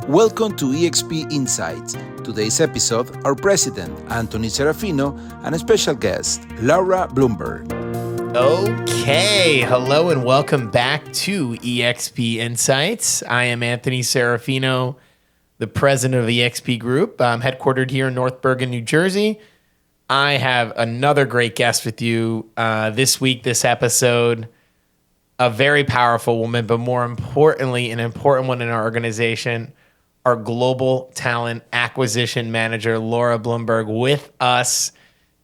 Welcome to EXP Insights. Today's episode, our president, Anthony Serafino, and a special guest, Laura Bloomberg. Okay, hello and welcome back to EXP Insights. I am Anthony Serafino, the president of Exp Group. I'm headquartered here in North Bergen, New Jersey. I have another great guest with you this week, this episode. A very powerful woman, but more importantly, an important one in our organization, our global talent acquisition manager, Laura Bloomberg, with us,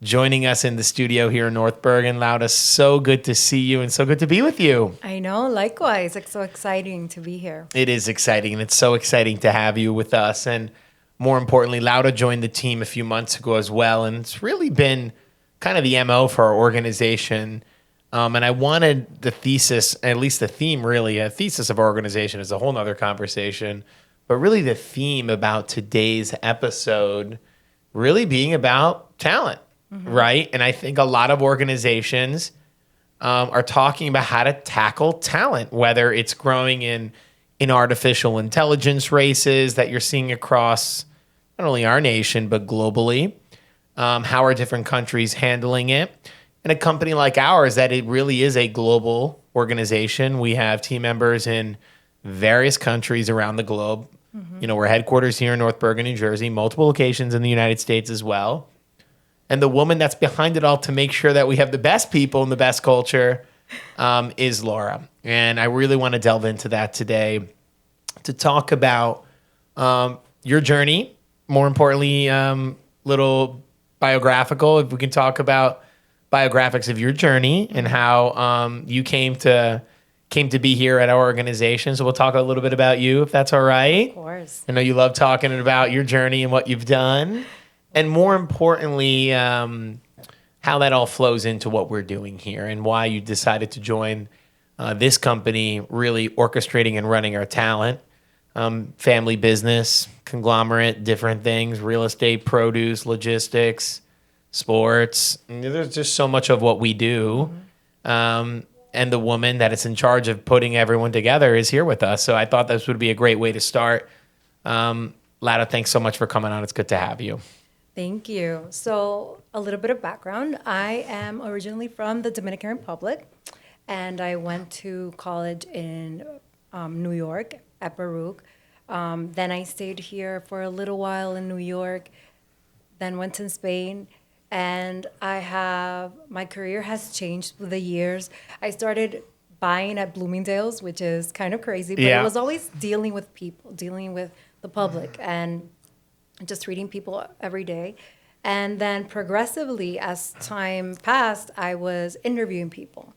joining us in the studio here in North Bergen. Laura, so good to see you and so good to be with you. I know, likewise. It's so exciting to be here. It is exciting, and it's so exciting to have you with us. And more importantly, Laura joined the team a few months ago as well, and it's really been kind of the MO for our organization. And I wanted the thesis, at least the theme really, a thesis of our organization is a whole nother conversation, but really the theme about today's episode really being about talent, right? And I think a lot of organizations are talking about how to tackle talent, whether it's growing in artificial intelligence races that you're seeing across not only our nation, but globally. How are different countries handling it? And a company like ours, that it really is a global organization. We have team members in various countries around the globe. You know, we're headquarters here in North Bergen, New Jersey, multiple locations in the United States as well. And the woman that's behind it all to make sure that we have the best people and the best culture is Laura. And I really want to delve into that today to talk about your journey, more importantly, little biographical, if we can talk about biographics of your journey and how you came to be here at our organization. So we'll talk a little bit about you, if that's all right. Of course. I know you love talking about your journey and what you've done. And more importantly, how that all flows into what we're doing here and why you decided to join this company, really orchestrating and running our talent. Family business, conglomerate, different things, real estate, produce, logistics, sports. There's just so much of what we do. And the woman that is in charge of putting everyone together is here with us. So I thought this would be a great way to start. Laura, thanks so much for coming on. It's good to have you. Thank you. So a little bit of background. I am originally from the Dominican Republic, and I went to college in New York at Baruch. Then I stayed here for a little while in New York, then went to Spain. And my career has changed with the years. I started buying at Bloomingdale's, which is kind of crazy, but it was always dealing with people, dealing with the public, and just treating people every day. And then progressively, as time passed, I was interviewing people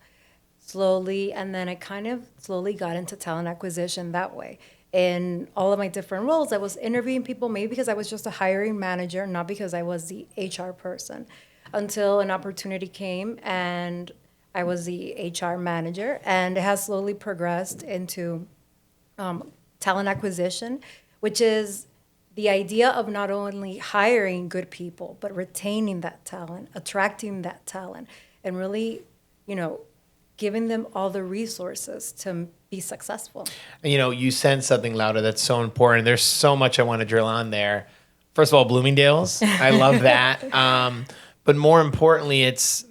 slowly, and then I kind of slowly got into talent acquisition that way. In all of my different roles, I was interviewing people, maybe because I was just a hiring manager, not because I was the HR person, until an opportunity came and I was the HR manager. And it has slowly progressed into talent acquisition, which is the idea of not only hiring good people, but retaining that talent, attracting that talent, and really, giving them all the resources to be successful. You said something, Laura, that's so important. There's so much I want to drill on there. First of all, Bloomingdale's, I love that. But more importantly,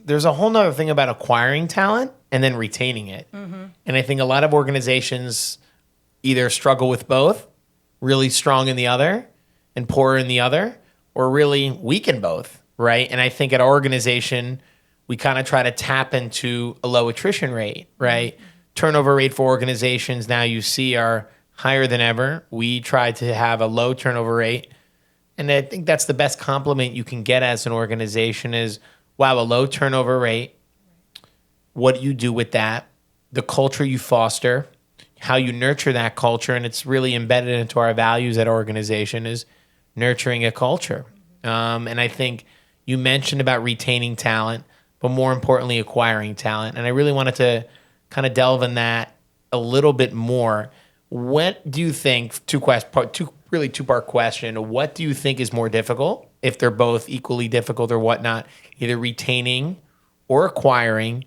there's a whole nother thing about acquiring talent and then retaining it. And I think a lot of organizations either struggle with both, really strong in the other and poor in the other, or really weak in both, right? And I think at our organization, we kind of try to tap into a low attrition rate, right? Turnover rate for organizations now you see are higher than ever. We try to have a low turnover rate. And I think that's the best compliment you can get as an organization is, wow, a low turnover rate. What do you do with that? The culture you foster, how you nurture that culture. And it's really embedded into our values at our organization is nurturing a culture. And I think you mentioned about retaining talent, but more importantly, acquiring talent. And I really wanted to kind of delve in that a little bit more. What do you think, two-part question, what do you think is more difficult, if they're both equally difficult or whatnot, either retaining or acquiring?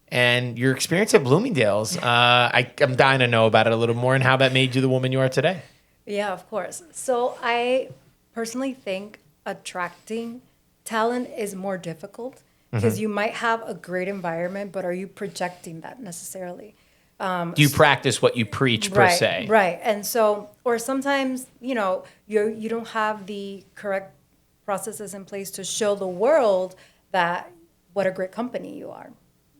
And your experience at Bloomingdale's, I'm dying to know about it a little more and how that made you the woman you are today. Yeah, of course. So I personally think attracting talent is more difficult because you might have a great environment, but are you projecting that necessarily? Do you practice what you preach per Right, se? right. And so, or sometimes, you don't have the correct processes in place to show the world that what a great company you are,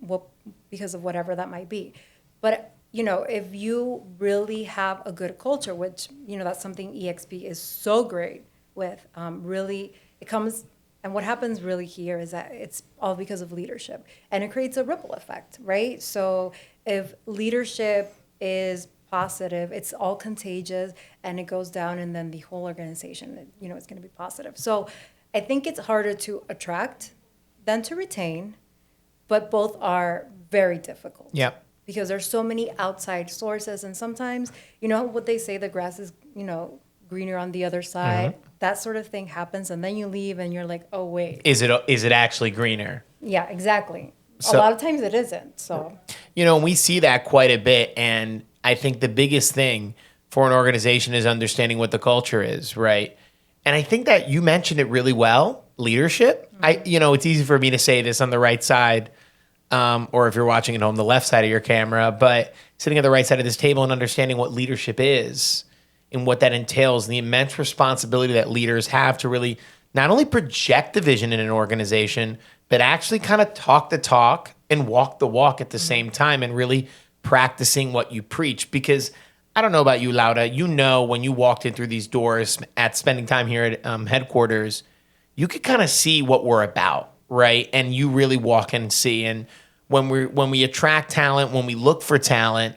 what, because of whatever that might be. But, if you really have a good culture, which, that's something EXP is so great with, really, it comes, and what happens really here is that it's all because of leadership, and it creates a ripple effect, right? So if leadership is positive, it's all contagious, and it goes down, and then the whole organization, is going to be positive. So I think it's harder to attract than to retain, but both are very difficult. Yeah. Because there's so many outside sources, and sometimes, what they say, the grass is, greener on the other side. That sort of thing happens, and then you leave, and you're like, oh wait. Is it actually greener? Yeah, exactly. So- a lot of times it isn't. So We see that quite a bit, and I think the biggest thing for an organization is understanding what the culture is, right? And I think that you mentioned it really well, leadership. It's easy for me to say this on the right side, or if you're watching at home, the left side of your camera, but sitting at the right side of this table and understanding what leadership is and what that entails, the immense responsibility that leaders have to really not only project the vision in an organization, but actually kind of talk the talk and walk the walk at the same time, and really practicing what you preach. Because I don't know about you, Laura, when you walked in through these doors at spending time here at headquarters, you could kind of see what we're about, right? And you really walk in and see. And when we attract talent, when we look for talent,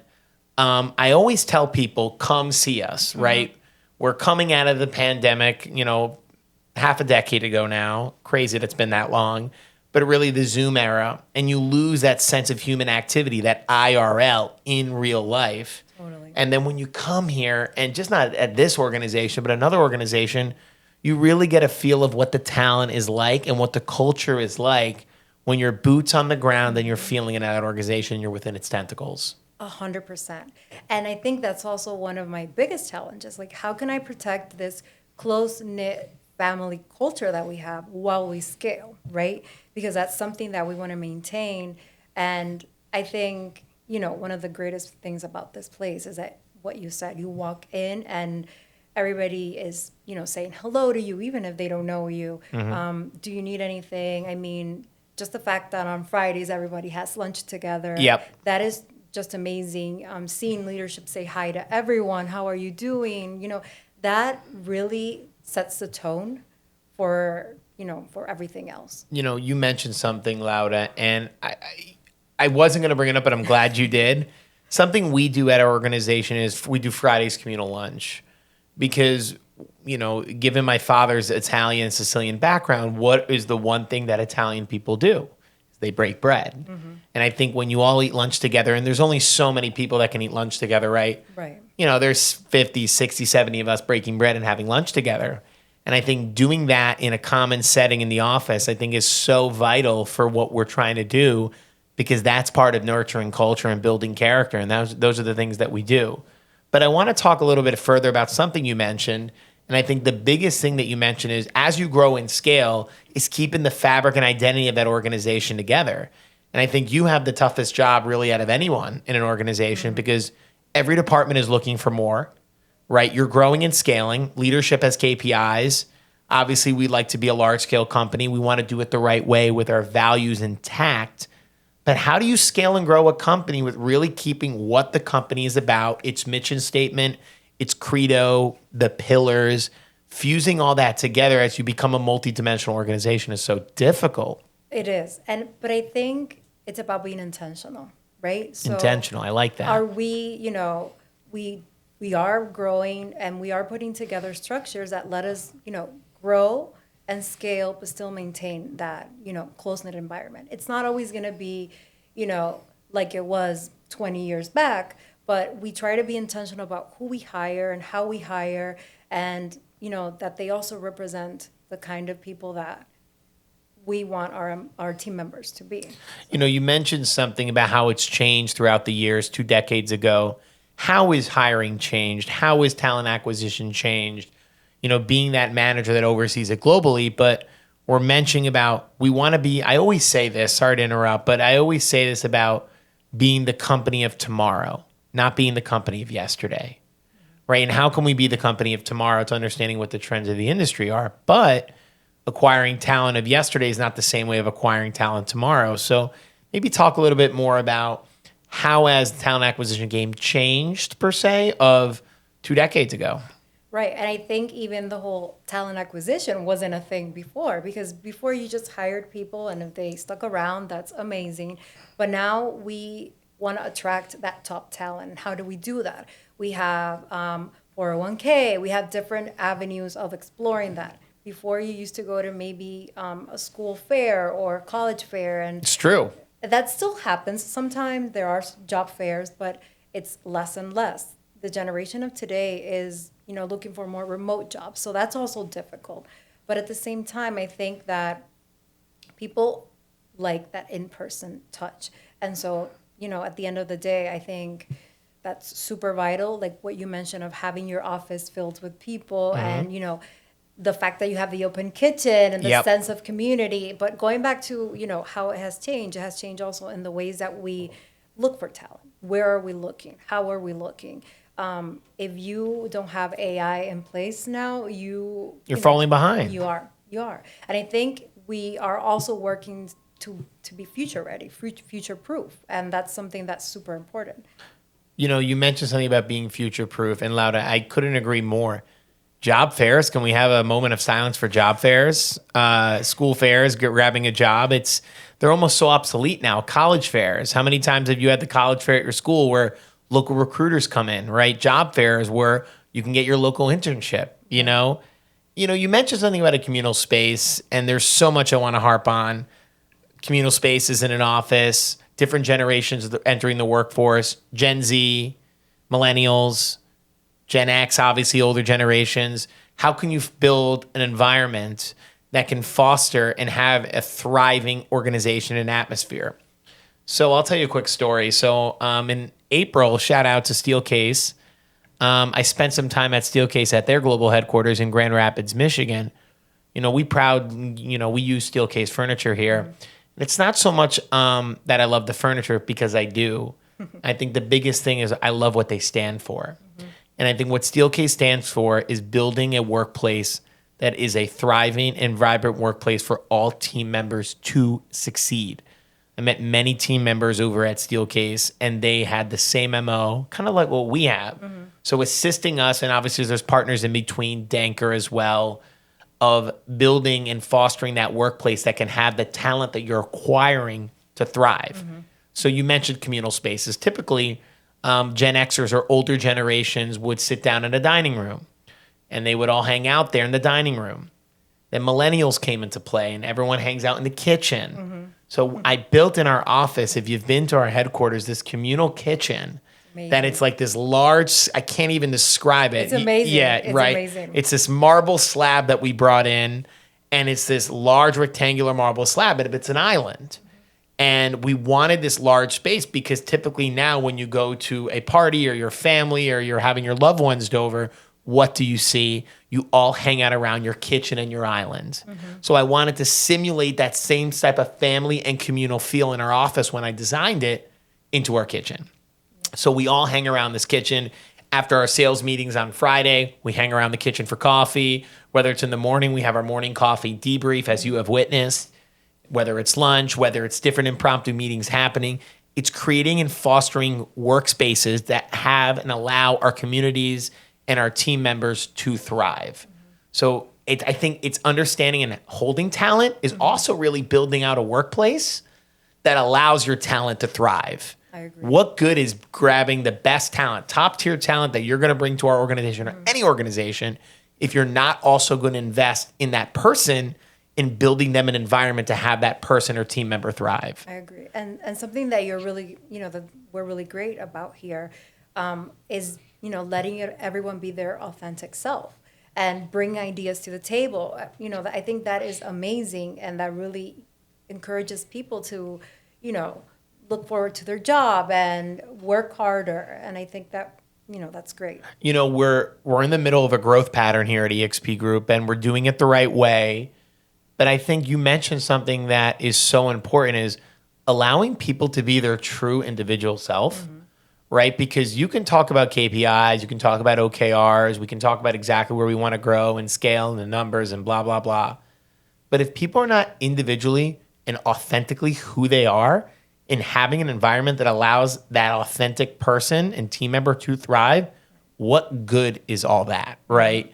I always tell people, come see us, right? We're coming out of the pandemic, half a decade ago now. Crazy that it's been that long. But really the Zoom era, and you lose that sense of human activity, that IRL in real life. Totally. And then when you come here, and just not at this organization, but another organization, you really get a feel of what the talent is like and what the culture is like when you're boots on the ground and you're feeling in that organization, you're within its tentacles. 100%. And I think that's also one of my biggest challenges. Like, how can I protect this close-knit family culture that we have while we scale, right? Because that's something that we want to maintain. And I think, one of the greatest things about this place is that what you said, you walk in and everybody is, saying hello to you, even if they don't know you. Do you need anything? I mean, just the fact that on Fridays, everybody has lunch together. Yep. That is just amazing. Seeing leadership say hi to everyone. How are you doing? That really sets the tone for everything else. You mentioned something, Laura, and I wasn't going to bring it up, but I'm glad you did. Something we do at our organization is we do Fridays communal lunch, because, given my father's Italian Sicilian background, what is the one thing that Italian people do? They break bread. And I think when you all eat lunch together, and there's only so many people that can eat lunch together, right? Right. There's 50, 60, 70 of us breaking bread and having lunch together. And I think doing that in a common setting in the office, I think is so vital for what we're trying to do, because that's part of nurturing culture and building character. And those are the things that we do. But I want to talk a little bit further about something you mentioned. And I think the biggest thing that you mentioned is, as you grow in scale, is keeping the fabric and identity of that organization together. And I think you have the toughest job really out of anyone in an organization, because every department is looking for more, right? You're growing and scaling. Leadership has KPIs. Obviously, we'd like to be a large-scale company. We want to do it the right way with our values intact. But how do you scale and grow a company with really keeping what the company is about, its mission statement, its credo, the pillars, fusing all that together as you become a multidimensional organization is so difficult. It is. But I think it's about being intentional, right? So Intentional. I like that. are we, we are growing, and we are putting together structures that let us, grow and scale, but still maintain that, close-knit environment. It's not always going to be, like it was 20 years back, but we try to be intentional about who we hire and how we hire, and, that they also represent the kind of people that we want our team members to be. You mentioned something about how it's changed throughout the years. 2 decades ago, how is hiring changed? How is talent acquisition changed? Being that manager that oversees it globally, but we're mentioning about we want to be, I always say this, sorry to interrupt, but I always say this about being the company of tomorrow, not being the company of yesterday, right? And how can we be the company of tomorrow? It's understanding what the trends of the industry are, but acquiring talent of yesterday is not the same way of acquiring talent tomorrow. So maybe talk a little bit more about how has the talent acquisition game changed per se of 2 decades ago? Right. And I think even the whole talent acquisition wasn't a thing before, because before you just hired people and if they stuck around, that's amazing. But now we want to attract that top talent. How do we do that? We have 401k, we have different avenues of exploring that. Before you used to go to maybe a school fair or college fair, and It's true. that still happens sometimes. There are job fairs, but it's less and less. The generation of today is, looking for more remote jobs. So that's also difficult. But at the same time, I think that people like that in-person touch. And so, at the end of the day, I think that's super vital. Like what you mentioned of having your office filled with people and, the fact that you have the open kitchen and the sense of community. But going back to, how it has changed also in the ways that we look for talent. Where are we looking? How are we looking? If you don't have AI in place now, you're falling behind. You are. And I think we are also working to be future ready, future proof. And that's something that's super important. You mentioned something about being future proof, and Laura, I couldn't agree more. Job fairs, can we have a moment of silence for job fairs? School fairs, grabbing a job. They're almost so obsolete now. College fairs. How many times have you had the college fair at your school where local recruiters come in, right? Job fairs where you can get your local internship, you mentioned something about a communal space, and there's so much I want to harp on. Communal spaces in an office, different generations entering the workforce, Gen Z, millennials, Gen X, obviously older generations. How can you build an environment that can foster and have a thriving organization and atmosphere? So I'll tell you a quick story. So in April, shout out to Steelcase. I spent some time at Steelcase at their global headquarters in Grand Rapids, Michigan. We use Steelcase furniture here. And it's not so much that I love the furniture, because I do. I think the biggest thing is I love what they stand for. And I think what Steelcase stands for is building a workplace that is a thriving and vibrant workplace for all team members to succeed. I met many team members over at Steelcase, and they had the same MO, kind of like what we have. So assisting us, and obviously there's partners in between, Danker as well, of building and fostering that workplace that can have the talent that you're acquiring to thrive. So you mentioned communal spaces. Typically, Gen Xers or older generations would sit down in a dining room, and they would all hang out there in the dining room. Then millennials came into play, and everyone hangs out in the kitchen. So I built in our office, if you've been to our headquarters, this communal kitchen. Amazing. That it's like this large, I can't even describe it. It's amazing. Yeah, it's right. Amazing. It's this marble slab that we brought in, and it's this large rectangular marble slab, but it's an island. And we wanted this large space because typically now when you go to a party or your family or you're having your loved ones over, what do you see? You all hang out around your kitchen and your island. So I wanted to simulate that same type of family and communal feel in our office when I designed it into our kitchen. So we all hang around this kitchen. After our sales meetings on Friday, we hang around the kitchen for coffee. Whether it's in the morning, we have our morning coffee debrief, as you have witnessed. Whether it's lunch, whether it's different impromptu meetings happening, it's creating and fostering workspaces that have and allow our communities and our team members to thrive. So I think it's understanding and holding talent is also really building out a workplace that allows your talent to thrive. I agree. What good is grabbing the best talent, top tier talent that you're going to bring to our organization or any organization if you're not also going to invest in that person in building them an environment to have that person or team member thrive? I agree. And something that you're really, that we're really great about here is, letting everyone be their authentic self and bring ideas to the table. I think that is amazing, and that really encourages people to, look forward to their job and work harder. And I think that that's great. We're in the middle of a growth pattern here at EXP Group, and we're doing it the right way. But I think you mentioned something that is so important is allowing people to be their true individual self, right? Because you can talk about KPIs, you can talk about OKRs, we can talk about exactly where we want to grow and scale and the numbers and blah, blah, blah. But if people are not individually and authentically who they are, in having an environment that allows that authentic person and team member to thrive, what good is all that, right?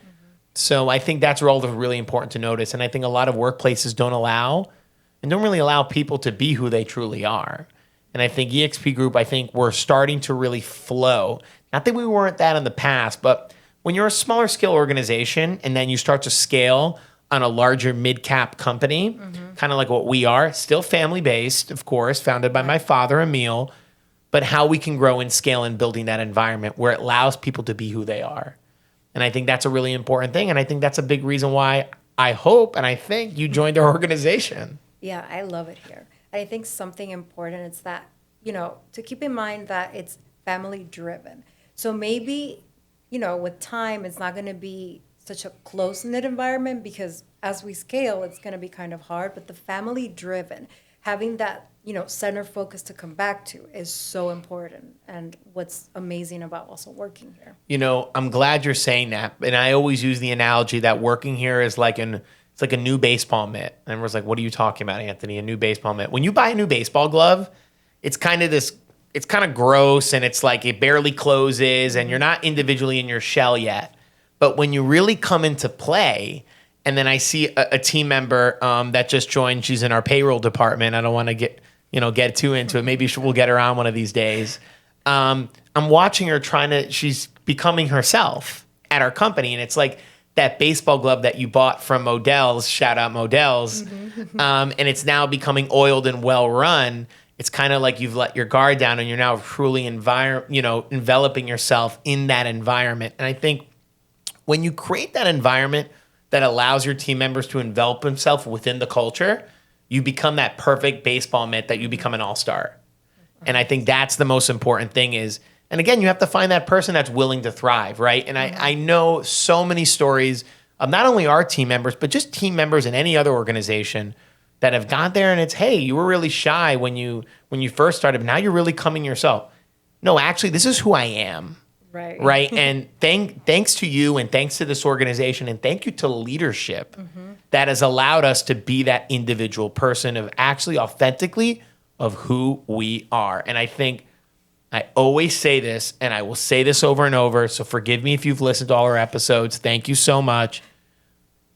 So I think that's really important to notice. And I think a lot of workplaces don't really allow people to be who they truly are. And I think EXP Group, we're starting to really flow. Not that we weren't that in the past, but when you're a smaller scale organization and then you start to scale on a larger mid-cap company, kind of like what we are, still family-based, of course, founded by my father, Emil, but how we can grow and scale in building that environment where it allows people to be who they are. And I think that's a really important thing. And I think that's a big reason why I hope and I think you joined our organization. Yeah, I love it here. I think something important is that, to keep in mind that it's family-driven. So maybe, with time, it's not going to be such a close-knit environment because as we scale, it's going to be kind of hard. But the family-driven, having that, center focus to come back to is so important. And what's amazing about also working here. I'm glad you're saying that. And I always use the analogy that working here is it's like a new baseball mitt. And everyone's like, what are you talking about, Anthony? A new baseball mitt. When you buy a new baseball glove, it's kind of gross and it's like it barely closes and you're not individually in your shell yet. But when you really come into play, and then I see a team member that just joined, she's in our payroll department. I don't want to get too into it. Maybe we'll get her on one of these days. I'm watching her she's becoming herself at our company. And it's like that baseball glove that you bought from Modell's, shout out Modell's, and it's now becoming oiled and well run. It's kind of like you've let your guard down and you're now truly enveloping yourself in that environment. And I think when you create that environment that allows your team members to envelop themselves within the culture, you become that perfect baseball mitt that you become an all-star. And I think that's the most important thing is, and again, you have to find that person that's willing to thrive, right? And I know so many stories of not only our team members, but just team members in any other organization that have got there and it's, hey, you were really shy when you first started, but now you're really coming yourself. No, actually, this is who I am. Right. And thanks to you and thanks to this organization and thank you to leadership that has allowed us to be that individual person of actually authentically of who we are. And I think I always say this and I will say this over and over. So forgive me if you've listened to all our episodes. Thank you so much.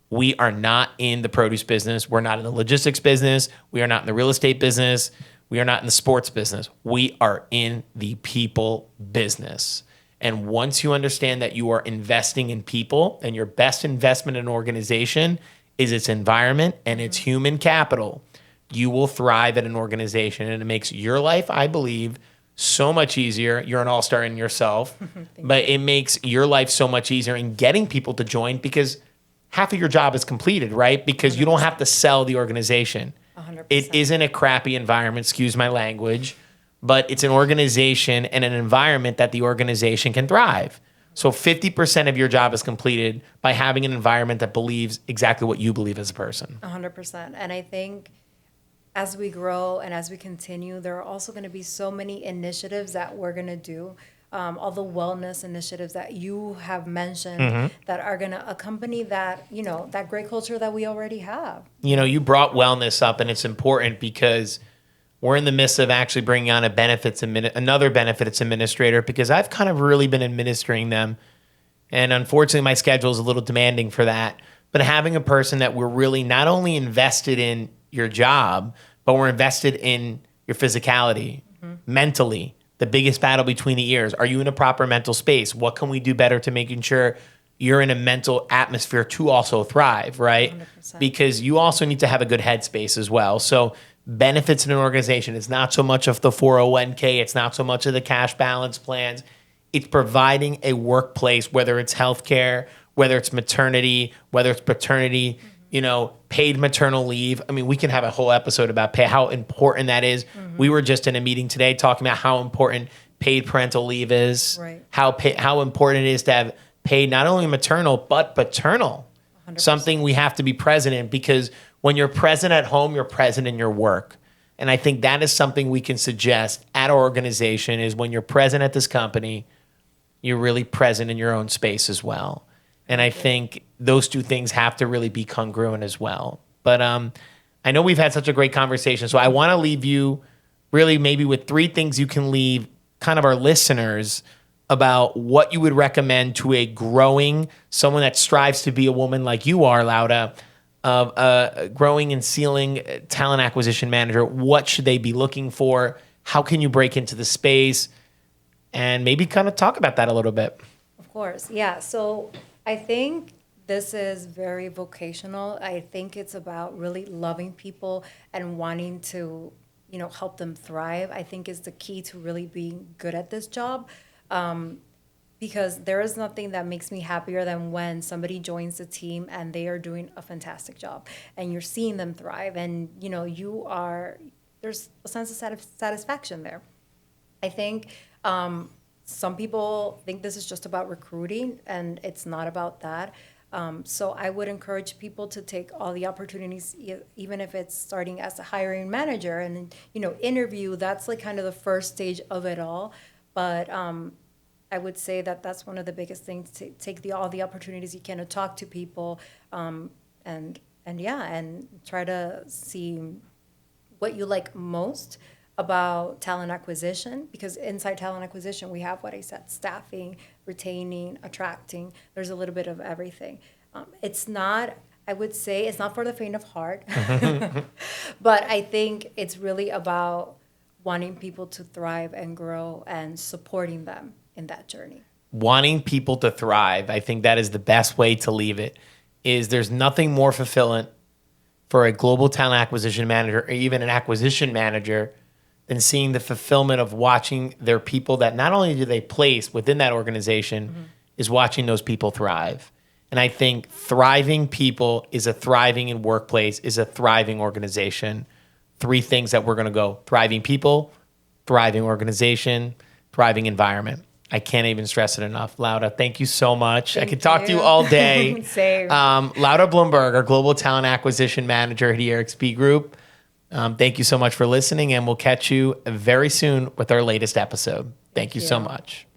We are not in the produce business. We're not in the logistics business. We are not in the real estate business. We are not in the sports business. We are in the people business. And once you understand that you are investing in people and your best investment in an organization is its environment and its human capital, you will thrive at an organization. And it makes your life, I believe, so much easier. You're an all-star in yourself, but it makes your life so much easier in getting people to join because half of your job is completed, right? Because 100%. You don't have to sell the organization. 100%. It isn't a crappy environment, excuse my language, but it's an organization and an environment that the organization can thrive. So 50% of your job is completed by having an environment that believes exactly what you believe as a person. 100%. And I think as we grow and as we continue, there are also going to be so many initiatives that we're going to do. All the wellness initiatives that you have mentioned that are going to accompany that, that great culture that we already have. You brought wellness up, and it's important because we're in the midst of actually bringing on another benefits administrator because I've kind of really been administering them. And unfortunately, my schedule is a little demanding for that. But having a person that we're really not only invested in your job, but we're invested in your physicality, mentally. The biggest battle between the ears. Are you in a proper mental space? What can we do better to making sure you're in a mental atmosphere to also thrive, right? 100%. Because you also need to have a good headspace as well. So benefits in an organization, it's not so much of the 401k, it's not so much of the cash balance plans. It's providing a workplace, whether it's healthcare, whether it's maternity, whether it's paternity, paid maternal leave. I mean, we can have a whole episode about how important that is. We were just in a meeting today talking about how important paid parental leave is, Right. how important it is to have paid not only maternal but paternal. 100%. Something we have to be present in, because when you're present at home, you're present in your work. And I think that is something we can suggest at our organization, is when you're present at this company, you're really present in your own space as well. And I think those two things have to really be congruent as well. But I know we've had such a great conversation, so I want to leave you really maybe with 3 things you can leave kind of our listeners about what you would recommend to a growing, someone that strives to be a woman like you are, Laura, of a growing and ceiling talent acquisition manager. What should they be looking for? How can you break into the space? And maybe kind of talk about that a little bit. Of course, yeah. So I think this is very vocational. I think it's about really loving people and wanting to, help them thrive. I think is the key to really being good at this job. Because there is nothing that makes me happier than when somebody joins the team and they are doing a fantastic job and you're seeing them thrive, and there's a sense of satisfaction there. I think some people think this is just about recruiting, and it's not about that. So I would encourage people to take all the opportunities, even if it's starting as a hiring manager, and interview. That's like kind of the first stage of it all. But I would say that that's one of the biggest things, to take all the opportunities you can to talk to people, and try to see what you like most about talent acquisition, because inside talent acquisition we have what I said: staffing, retaining, attracting. There's a little bit of everything. I would say it's not for the faint of heart, but I think it's really about wanting people to thrive and grow and supporting them in that journey. Wanting people to thrive, I think that is the best way to leave it. Is there's nothing more fulfilling for a global talent acquisition manager, or even an acquisition manager, than seeing the fulfillment of watching their people that not only do they place within that organization, is watching those people thrive. And I think thriving people is a thriving workplace, is a thriving organization. 3 things that we're going to go: thriving people, thriving organization, thriving environment. I can't even stress it enough. Laura, thank you so much. I could talk to you all day. Same. Laura Bloomberg, our Global Talent Acquisition Manager here at Exp Group. Thank you so much for listening, and we'll catch you very soon with our latest episode. Thank you so much.